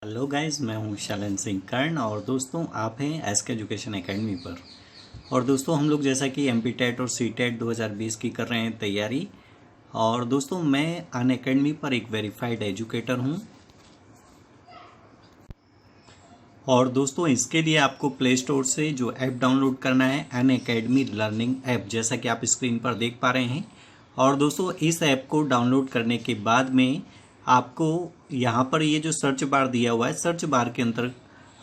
Hello guys, मैं हूं Shailene Singh कर्ण और दोस्तों आप हैं एसके एजुकेशन एकेडमी पर। और दोस्तों हम लोग जैसा कि एमपी टेट और सी टेट 2020 की कर रहे हैं तैयारी। और दोस्तों मैं अन एकेडमी पर एक वेरीफाइड एजुकेटर हूं। और दोस्तों इसके लिए आपको प्ले स्टोर से जो ऐप डाउनलोड करना है अन एकेडमी लर्निंग ऐप, जैसा कि आप स्क्रीन पर देख पा रहे हैं। और दोस्तों इस ऐप को डाउनलोड करने के बाद में आपको यहाँ पर ये जो सर्च बार दिया हुआ है, सर्च बार के अंदर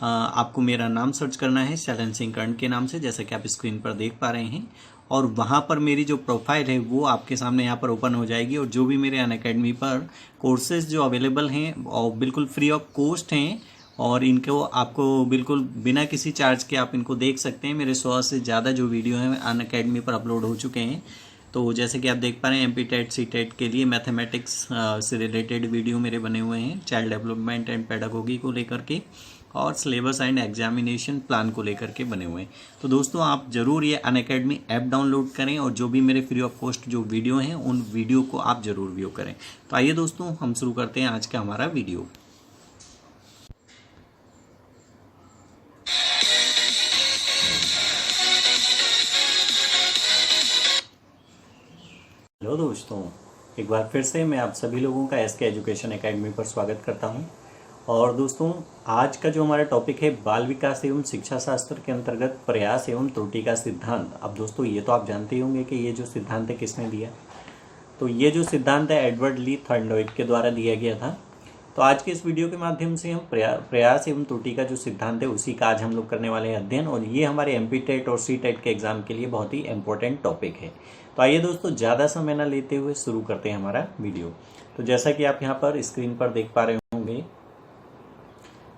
आपको मेरा नाम सर्च करना है शैलन सिंह कर्ण के नाम से, जैसा कि आप स्क्रीन पर देख पा रहे हैं। और वहाँ पर मेरी जो प्रोफाइल है वो आपके सामने यहाँ पर ओपन हो जाएगी। और जो भी मेरे अन एकेडमी पर कोर्सेज जो अवेलेबल हैं और बिल्कुल फ्री ऑफ कॉस्ट हैं और इनको आपको बिल्कुल बिना किसी चार्ज के आप इनको देख सकते हैं। मेरे 100 से ज़्यादा जो वीडियो हैं अन अकेडमी पर अपलोड हो चुके हैं। तो जैसे कि आप देख पा रहे हैं एमपी टेट सी टेट के लिए मैथमेटिक्स से रिलेटेड वीडियो मेरे बने हुए हैं, चाइल्ड डेवलपमेंट एंड पेडागोगी को लेकर के, और सिलेबस एंड एग्जामिनेशन प्लान को लेकर के बने हुए हैं। तो दोस्तों आप ज़रूर ये अन अकेडमी ऐप डाउनलोड करें और जो भी मेरे फ्री ऑफ कॉस्ट जो वीडियो हैं उन वीडियो को आप ज़रूर व्यू करें। तो आइए दोस्तों हम शुरू करते हैं आज का हमारा वीडियो। हेलो दोस्तों, एक बार फिर से मैं आप सभी लोगों का एसके एजुकेशन एकेडमी पर स्वागत करता हूं। और दोस्तों आज का जो हमारा टॉपिक है बाल विकास एवं शिक्षा शास्त्र के अंतर्गत प्रयास एवं त्रुटि का सिद्धांत। अब दोस्तों ये तो आप जानते ही होंगे कि ये जो सिद्धांत है किसने दिया। तो ये जो सिद्धांत है एडवर्ड ली थॉर्नडाइक के द्वारा दिया गया था। तो आज के इस वीडियो के माध्यम से हम प्रयास एवं त्रुटि का जो सिद्धांत है उसी का आज हम लोग करने वाले हैं अध्ययन। और ये हमारे एमपी टेट और सी टेट के एग्जाम के लिए बहुत ही इंपॉर्टेंट टॉपिक है। तो आइए दोस्तों ज़्यादा समय न लेते हुए शुरू करते हैं हमारा वीडियो। तो जैसा कि आप यहाँ पर स्क्रीन पर देख पा रहे होंगे,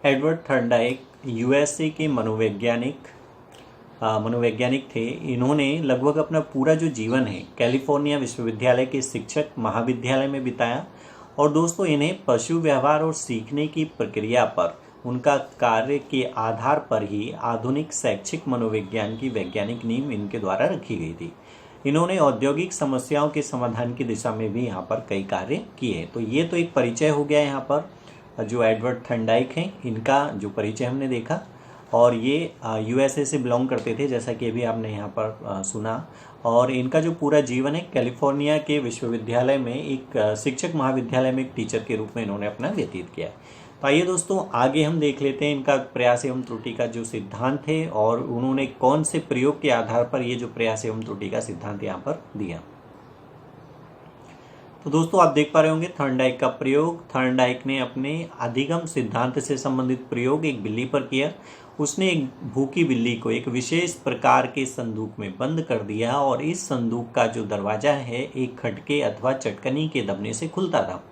एडवर्ड थॉर्नडाइक यूएसए के मनोवैज्ञानिक थे। इन्होंने लगभग अपना पूरा जो जीवन है कैलिफोर्निया विश्वविद्यालय के शिक्षक महाविद्यालय में बिताया। और दोस्तों इन्हें पशु व्यवहार और सीखने की प्रक्रिया पर उनका कार्य के आधार पर ही आधुनिक शैक्षिक मनोविज्ञान की वैज्ञानिक नींव इनके द्वारा रखी गई थी। इन्होंने औद्योगिक समस्याओं के समाधान की दिशा में भी यहाँ पर कई कार्य किए। तो ये तो एक परिचय हो गया यहाँ पर जो एडवर्ड थॉर्नडाइक हैं, इनका जो परिचय हमने देखा। और ये यूएसए से बिलोंग करते थे, जैसा कि अभी आपने यहाँ पर सुना। और इनका जो पूरा जीवन है कैलिफोर्निया के विश्वविद्यालय में एक शिक्षक महाविद्यालय में एक टीचर के रूप में इन्होंने अपना व्यतीत किया। तो आइए दोस्तों आगे हम देख लेते हैं इनका प्रयास एवं त्रुटि का जो सिद्धांत है और उन्होंने कौन से प्रयोग के आधार पर ये जो प्रयास एवं त्रुटि का सिद्धांत यहाँ पर दिया। तो दोस्तों आप देख पा रहे होंगे थॉर्नडाइक का प्रयोग। थॉर्नडाइक ने अपने अधिगम सिद्धांत से संबंधित प्रयोग एक बिल्ली पर किया। उसने एक भूखी बिल्ली को एक विशेष प्रकार के संदूक में बंद कर दिया और इस संदूक का जो दरवाजा है एक खटके अथवा चटकनी के दबने से खुलता था।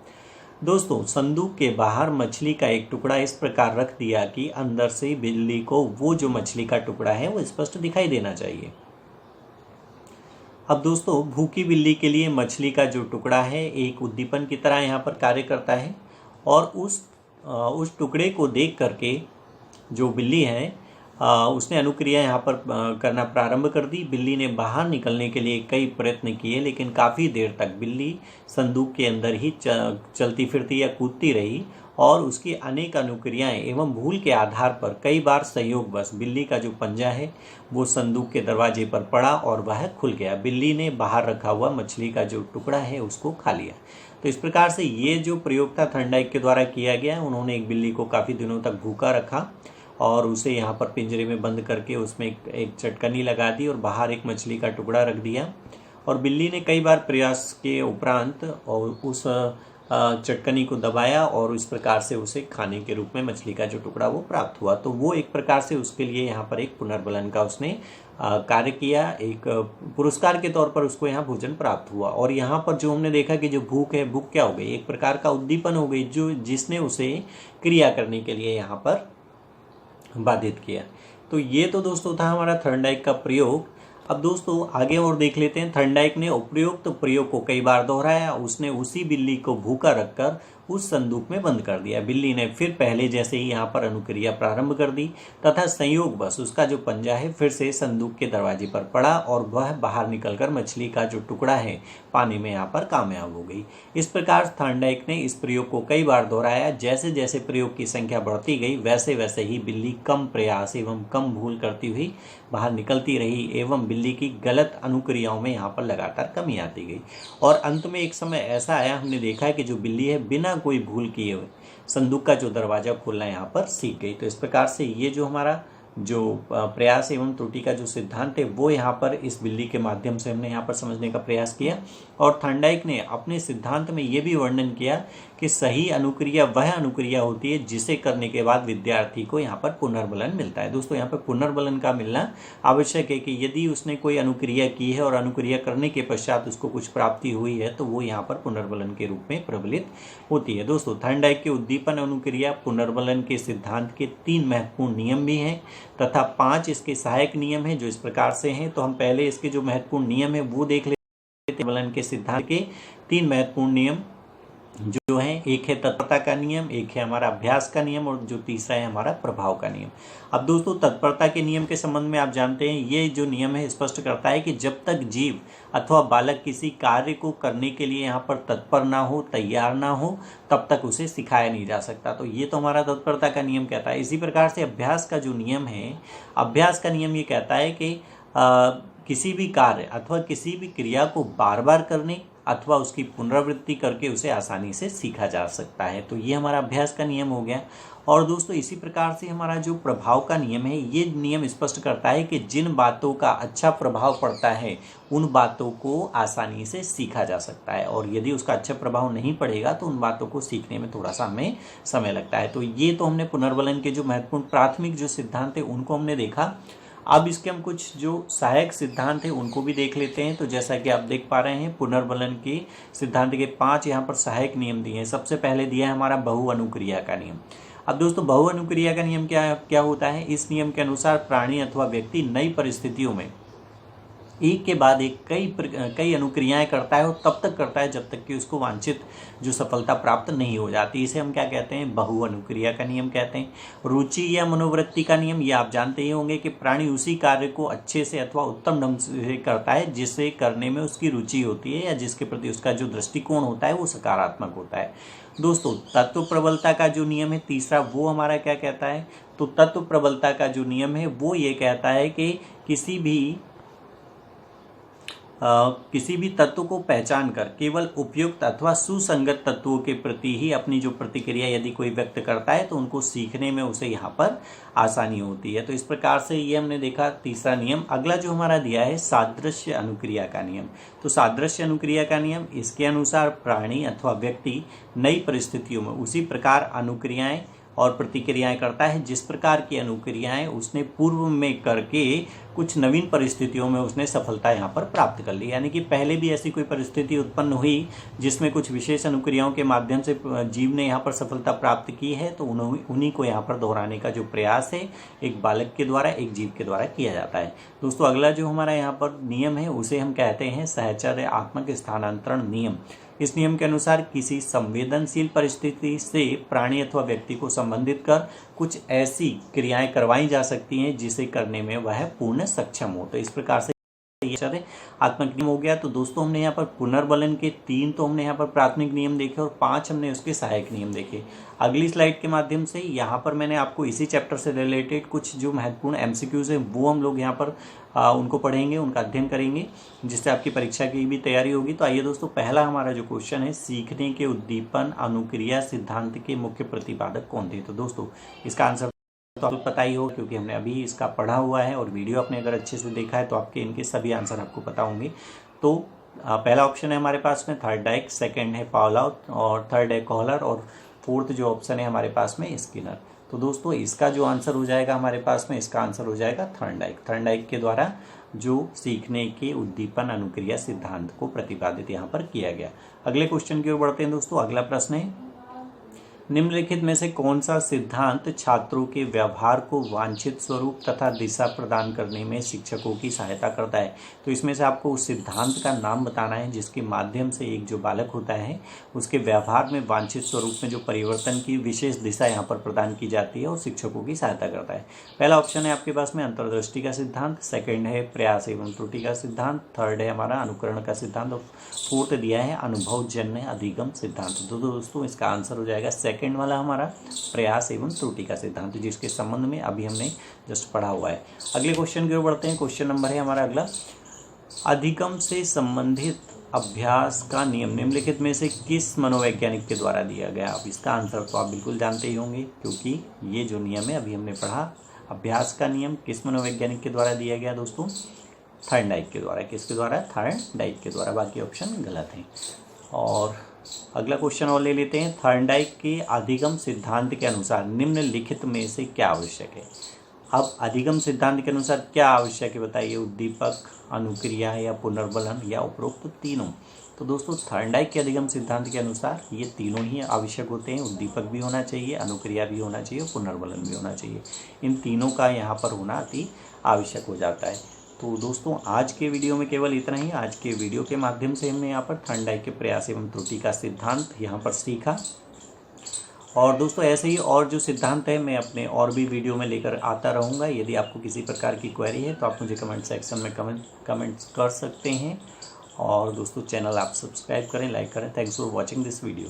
दोस्तों संदूक के बाहर मछली का एक टुकड़ा इस प्रकार रख दिया कि अंदर से बिल्ली को वो जो मछली का टुकड़ा है वो स्पष्ट दिखाई देना चाहिए। अब दोस्तों भूखी बिल्ली के लिए मछली का जो टुकड़ा है एक उद्दीपन की तरह यहाँ पर कार्य करता है। और उस टुकड़े को देख करके जो बिल्ली है उसने अनुक्रिया यहाँ पर करना प्रारंभ कर दी। बिल्ली ने बाहर निकलने के लिए कई प्रयत्न किए, लेकिन काफ़ी देर तक बिल्ली संदूक के अंदर ही चलती फिरती या कूदती रही। और उसकी अनेक अनुक्रियाएं एवं भूल के आधार पर कई बार संयोगवश बिल्ली का जो पंजा है वो संदूक के दरवाजे पर पड़ा और वह खुल गया। बिल्ली ने बाहर रखा हुआ मछली का जो टुकड़ा है उसको खा लिया। तो इस प्रकार से ये जो प्रयोग था थॉर्नडाइक के द्वारा किया गया। उन्होंने एक बिल्ली को काफ़ी दिनों तक भूखा रखा और उसे यहाँ पर पिंजरे में बंद करके उसमें एक चटकनी लगा दी और बाहर एक मछली का टुकड़ा रख दिया। और बिल्ली ने कई बार प्रयास के उपरांत और उस चटकनी को दबाया और इस प्रकार से उसे खाने के रूप में मछली का जो टुकड़ा वो प्राप्त हुआ। तो वो एक प्रकार से उसके लिए यहाँ पर एक पुनर्बलन का उसने कार्य किया। एक पुरस्कार के तौर पर उसको यहाँ भोजन प्राप्त हुआ। और यहाँ पर जो हमने देखा कि जो भूख है, भूख क्या हो गई, एक प्रकार का उद्दीपन हो गई जो जिसने उसे क्रिया करने के लिए यहाँ पर बाधित किया। तो ये तो दोस्तों था हमारा थॉर्नडाइक का प्रयोग। अब दोस्तों आगे और देख लेते हैं। थॉर्नडाइक ने उपयुक्त प्रयोग को कई बार दोहराया। उसने उसी बिल्ली को भूखा रखकर उस संदूक में बंद कर दिया। बिल्ली ने फिर पहले जैसे ही यहाँ पर अनुक्रिया प्रारंभ कर दी तथा संयोगवश उसका जो पंजा है फिर से संदूक के दरवाजे पर पड़ा और वह बाहर निकलकर मछली का जो टुकड़ा है पाने में यहाँ पर कामयाब हो गई। इस प्रकार थॉर्नडाइक ने इस प्रयोग को कई बार दोहराया। जैसे जैसे प्रयोग की संख्या बढ़ती गई वैसे वैसे ही बिल्ली कम प्रयास एवं कम भूल करती हुई बाहर निकलती रही एवं बिल्ली की गलत अनुक्रियाओं में यहाँ पर लगातार कमी आती गई। और अंत में एक समय ऐसा आया, हमने देखा है कि जो बिल्ली है बिना कोई भूल किए हुए संदूक का जो दरवाजा खोलना यहाँ पर सीख गई। तो इस प्रकार से ये जो हमारा जो प्रयास एवं त्रुटि का जो सिद्धांत है वो यहाँ पर इस बिल्ली के माध्यम से हमने यहाँ पर समझने का प्रयास किया। और थॉर्नडाइक ने अपने सिद्धांत में ये भी वर्णन किया कि सही अनुक्रिया वह अनुक्रिया होती है जिसे करने के बाद विद्यार्थी को यहाँ पर पुनर्बलन मिलता है। दोस्तों यहाँ पर पुनर्बलन का मिलना आवश्यक है कि यदि उसने कोई अनुक्रिया की है और अनुक्रिया करने के पश्चात उसको कुछ प्राप्ति हुई है तो वो यहाँ पर पुनर्बलन के रूप में प्रबलित होती है। दोस्तों थॉर्नडाइक के उद्दीपन अनुक्रिया पुनर्बलन के सिद्धांत के 3 महत्वपूर्ण नियम भी हैं तथा 5 इसके सहायक नियम हैं जो इस प्रकार से हैं। तो हम पहले इसके जो महत्वपूर्ण नियम है वो देख लेते हैं। पुनर्बलन के सिद्धांत के 3 महत्वपूर्ण नियम जो है, एक है तत्परता का नियम, एक है हमारा अभ्यास का नियम और जो तीसरा है हमारा प्रभाव का नियम। अब दोस्तों तत्परता के नियम के संबंध में आप जानते हैं ये जो नियम है स्पष्ट करता है कि जब तक जीव अथवा बालक किसी कार्य को करने के लिए यहाँ पर तत्पर ना हो, तैयार ना हो, तब तक उसे सिखाया नहीं जा सकता। तो ये तो हमारा तत्परता का नियम कहता है। इसी प्रकार से अभ्यास का जो नियम है, अभ्यास का नियम ये कहता है कि किसी भी कार्य अथवा किसी भी क्रिया को बार बार करने अथवा उसकी पुनरावृत्ति करके उसे आसानी से सीखा जा सकता है। तो ये हमारा अभ्यास का नियम हो गया। और दोस्तों इसी प्रकार से हमारा जो प्रभाव का नियम है, ये नियम स्पष्ट करता है कि जिन बातों का अच्छा प्रभाव पड़ता है उन बातों को आसानी से सीखा जा सकता है और यदि उसका अच्छा प्रभाव नहीं पड़ेगा तो उन बातों को सीखने में थोड़ा सा हमें समय लगता है। तो ये तो हमने पुनर्बलन के जो महत्वपूर्ण प्राथमिक जो सिद्धांत है उनको हमने देखा। अब इसके हम कुछ जो सहायक सिद्धांत हैं उनको भी देख लेते हैं। तो जैसा कि आप देख पा रहे हैं पुनर्बलन के सिद्धांत के 5 यहाँ पर सहायक नियम दिए हैं। सबसे पहले दिया है हमारा बहुअनुक्रिया का नियम। अब दोस्तों बहुअनुक्रिया का नियम क्या होता है? इस नियम के अनुसार प्राणी अथवा व्यक्ति नई परिस्थितियों में एक के बाद एक कई अनुक्रियाएं करता है और तब तक करता है जब तक कि उसको वांछित जो सफलता प्राप्त नहीं हो जाती। इसे हम क्या कहते हैं? बहुअनुक्रिया का नियम कहते हैं। रुचि या मनोवृत्ति का नियम, ये आप जानते ही होंगे कि प्राणी उसी कार्य को अच्छे से अथवा उत्तम ढंग से करता है जिसे करने में उसकी रुचि होती है या जिसके प्रति उसका जो दृष्टिकोण होता है वो सकारात्मक होता है। दोस्तों तत्व प्रबलता का जो नियम है तीसरा, वो हमारा क्या कहता है? तो तत्व प्रबलता का जो नियम है वो ये कहता है कि किसी भी तत्व को पहचान कर केवल उपयुक्त अथवा सुसंगत तत्वों के प्रति ही अपनी जो प्रतिक्रिया यदि कोई व्यक्त करता है तो उनको सीखने में उसे यहाँ पर आसानी होती है। तो इस प्रकार से ये हमने देखा तीसरा नियम। अगला जो हमारा दिया है सादृश्य अनुक्रिया का नियम। तो सादृश्य अनुक्रिया का नियम, इसके अनुसार प्राणी अथवा व्यक्ति नई परिस्थितियों में उसी प्रकार अनुक्रियाएं और प्रतिक्रियाएं करता है जिस प्रकार की अनुक्रियाएं उसने पूर्व में करके कुछ नवीन परिस्थितियों में उसने सफलता यहाँ पर प्राप्त कर ली। यानी कि पहले भी ऐसी कोई परिस्थिति उत्पन्न हुई जिसमें कुछ विशेष अनुक्रियाओं के माध्यम से जीव ने यहाँ पर सफलता प्राप्त की है, तो उन्हीं को यहाँ पर दोहराने का जो प्रयास है एक बालक के द्वारा, एक जीव के द्वारा किया जाता है। दोस्तों अगला जो हमारा यहाँ पर नियम है उसे हम कहते हैं सहचर्यात्मक स्थानांतरण नियम। इस नियम के अनुसार किसी संवेदनशील परिस्थिति से प्राणी अथवा व्यक्ति को संबंधित कर कुछ ऐसी क्रियाएं करवाई जा सकती हैं जिसे करने में वह पूर्ण सक्षम हो। तो इस प्रकार से ये आत्मक नियम हो गया। तो दोस्तों हमने यहाँ पर पुनर्बलन के 3 तो हमने यहाँ पर प्राथमिक नियम देखे और 5 हमने उसके सहायक नियम देखे। अगली स्लाइड के माध्यम से यहाँ पर मैंने आपको इसी चैप्टर से रिलेटेड कुछ जो महत्वपूर्ण एमसीक्यूज हैं वो हम लोग यहाँ पर उनको पढ़ेंगे, उनका अध्ययन करेंगे, जिससे आपकी परीक्षा की भी तैयारी होगी। तो आइए दोस्तों, पहला हमारा जो क्वेश्चन है, सीखने के उद्दीपन अनुक्रिया सिद्धांत के मुख्य प्रतिपादक कौन थे? तो दोस्तों इसका आंसर तो आपको पता ही होगा क्योंकि हमने अभी इसका पढ़ा हुआ है और वीडियो आपने अगर अच्छे से देखा है तो आपके इनके सभी आंसर आपको पता होंगे। तो पहला ऑप्शन है हमारे पास में थॉर्नडाइक, सेकंड है पावलोव और थर्ड है कोहलर और फोर्थ जो ऑप्शन है हमारे पास में स्किनर। तो दोस्तों इसका जो आंसर हो जाएगा हमारे पास में, इसका आंसर हो जाएगा थॉर्नडाइक के द्वारा जो सीखने के उद्दीपन अनुक्रिया सिद्धांत को प्रतिपादित यहाँ पर किया गया। अगले क्वेश्चन की ओर बढ़ते हैं दोस्तों। अगला प्रश्न है, निम्नलिखित में से कौन सा सिद्धांत छात्रों के व्यवहार को वांछित स्वरूप तथा दिशा प्रदान करने में शिक्षकों की सहायता करता है? तो इसमें से आपको उस सिद्धांत का नाम बताना है जिसके माध्यम से एक जो बालक होता है उसके व्यवहार में वांछित स्वरूप में जो परिवर्तन की विशेष दिशा यहाँ पर प्रदान की जाती है और शिक्षकों की सहायता करता है। पहला ऑप्शन है आपके पास में अंतर्दृष्टि का सिद्धांत, सेकेंड है प्रयास एवं त्रुटि का सिद्धांत, थर्ड है हमारा अनुकरण का सिद्धांत और फोर्थ दिया है अनुभवजन्य अधिगम सिद्धांत। तो दोस्तों इसका आंसर हो जाएगा सेकंड वाला हमारा प्रयास एवं त्रुटि का सिद्धांत, जिसके संबंध में अभी हमने जस्ट पढ़ा हुआ है। अगले क्वेश्चन की ओर बढ़ते हैं। क्वेश्चन नंबर है हमारा अगला, अधिगम से संबंधित अभ्यास का नियम निम्नलिखित में से किस मनोवैज्ञानिक के द्वारा दिया गया? अब इसका आंसर तो आप बिल्कुल जानते ही होंगे क्योंकि ये जो नियम है अभी हमने पढ़ा, अभ्यास का नियम किस मनोवैज्ञानिक के द्वारा दिया गया दोस्तों? थॉर्नडाइक के द्वारा। किसके द्वारा? थॉर्नडाइक के द्वारा। बाकी ऑप्शन गलत हैं। और अगला क्वेश्चन और ले लेते हैं। थॉर्नडाइक के अधिगम सिद्धांत के अनुसार निम्नलिखित में से क्या आवश्यक है? अब अधिगम सिद्धांत के अनुसार क्या आवश्यक है बताइए? उद्दीपक, अनुक्रिया या पुनर्बलन या उपरोक्त तीनों? तो दोस्तों थॉर्नडाइक के अधिगम सिद्धांत के अनुसार ये तीनों ही आवश्यक होते हैं। उद्दीपक भी होना चाहिए, अनुक्रिया भी होना चाहिए, पुनर्बलन भी होना चाहिए। इन तीनों का यहाँ पर होना अति आवश्यक हो जाता है। तो दोस्तों आज के वीडियो में केवल इतना ही। आज के वीडियो के माध्यम से हमने यहाँ पर थॉर्नडाइक के प्रयास एवं त्रुटि का सिद्धांत यहाँ पर सीखा। और दोस्तों ऐसे ही और जो सिद्धांत है मैं अपने और भी वीडियो में लेकर आता रहूँगा। यदि आपको किसी प्रकार की क्वेरी है तो आप मुझे कमेंट सेक्शन में कमेंट्स कर सकते हैं। और दोस्तों चैनल आप सब्सक्राइब करें, लाइक करें। Thanks for watching this video.